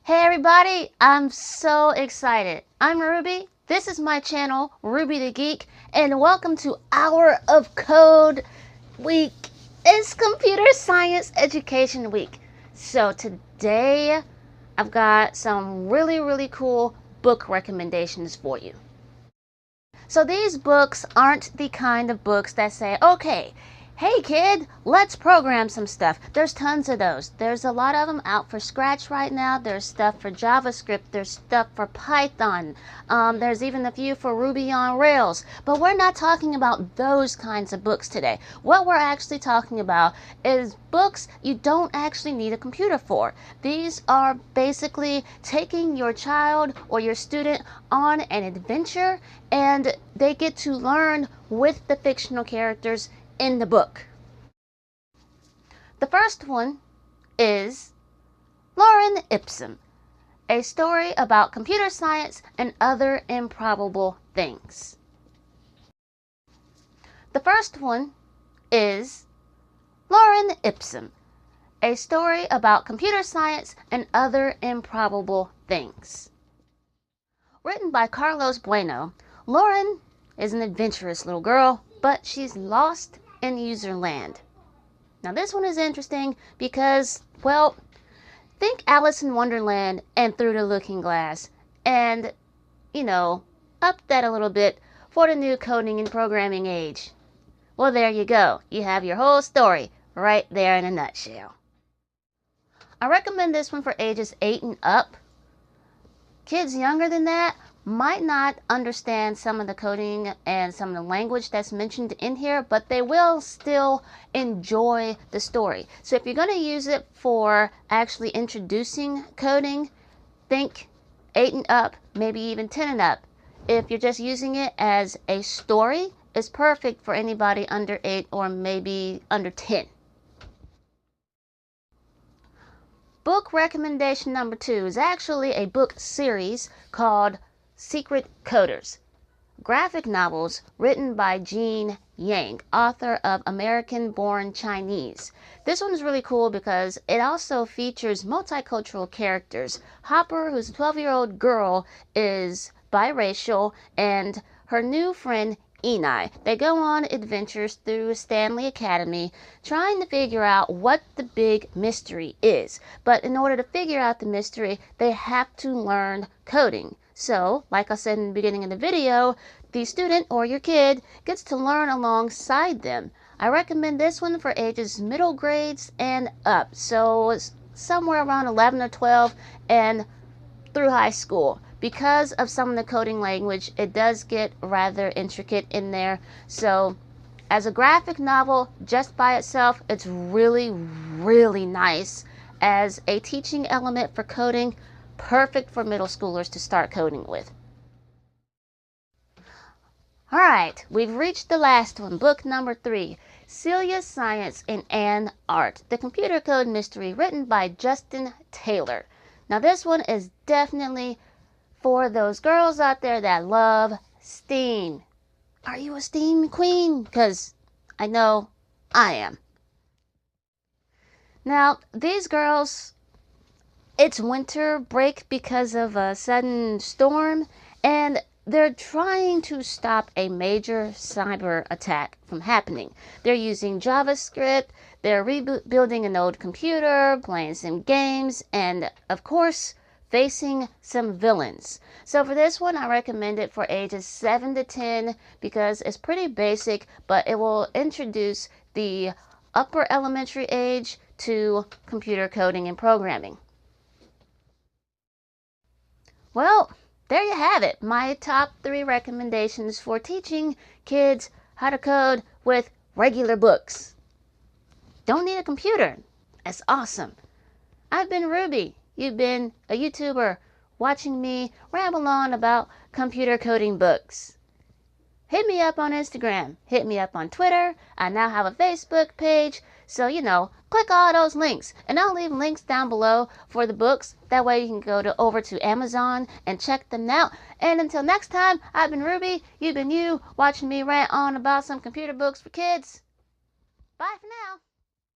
Hey everybody, I'm so excited. I'm Ruby. This is my channel, Ruby the Geek, and welcome to Hour of Code Week. It's Computer Science Education Week. So today I've got some really cool book recommendations for you. So these books aren't the kind of books that say, okay, hey kid, let's program some stuff. There's tons of those. There's a lot of them out for Scratch right now. There's stuff for JavaScript. There's stuff for Python. There's even a few for Ruby on Rails. But we're not talking about those kinds of books today. What we're actually talking about is books you don't actually need a computer for. These are basically taking your child or your student on an adventure, and they get to learn with the fictional characters in the book. The first one is Lorem Ipsum, a story about computer science and other improbable things. The first one is Lorem Ipsum, a story about computer science and other improbable things. Written by Carlos Bueno, Lauren is an adventurous little girl, but she's lost in user land. Now this one is interesting because, well, think Alice in Wonderland and Through the Looking Glass, and, up that a little bit for the new coding and programming age. Well, there you go. You have your whole story right there in a nutshell. I recommend this one for ages 8 and up. Kids younger than that might not understand some of the coding and some of the language that's mentioned in here, but they will still enjoy the story. So if you're going to use it for actually introducing coding, think 8 and up, maybe even 10 and up. If you're just using it as a story, it's perfect for anybody under 8 or maybe under 10. Book recommendation number 2 is actually a book series called Secret Coders, graphic novels written by Gene Yang, author of American-Born Chinese. This one's really cool because it also features multicultural characters. Hopper, who's a 12-year-old girl, is biracial, and her new friend Enai. They go on adventures through Stanley Academy trying to figure out what the big mystery is. But in order to figure out the mystery, they have to learn coding. So, like I said in the beginning of the video, the student or your kid gets to learn alongside them. I recommend this one for ages middle grades and up. So it's somewhere around 11 or 12 and through high school. Because of some of the coding language, it does get rather intricate in there. So as a graphic novel just by itself, it's really nice. As a teaching element for coding, perfect for middle schoolers to start coding with. All right, we've reached the last one, book number 3, Celia, Science, and Art, the computer code mystery written by Justin Taylor. Now this one is definitely for those girls out there that love STEAM. Are you a STEAM queen? Because I know I am. Now, these girls, it's winter break because of a sudden storm, and they're trying to stop a major cyber attack from happening. They're using JavaScript, they're rebuilding an old computer, playing some games, and of course, facing some villains. So for this one, I recommend it for ages 7 to 10 because it's pretty basic, but it will introduce the upper elementary age to computer coding and programming. Well, there you have it. My top 3 recommendations for teaching kids how to code with regular books. Don't need a computer. That's awesome. I've been Ruby. You've been a YouTuber watching me ramble on about computer coding books. Hit me up on Instagram. Hit me up on Twitter. I now have a Facebook page. So, click all those links. And I'll leave links down below for the books. That way you can go over to Amazon and check them out. And until next time, I've been Ruby. You've been you watching me rant on about some computer books for kids. Bye for now.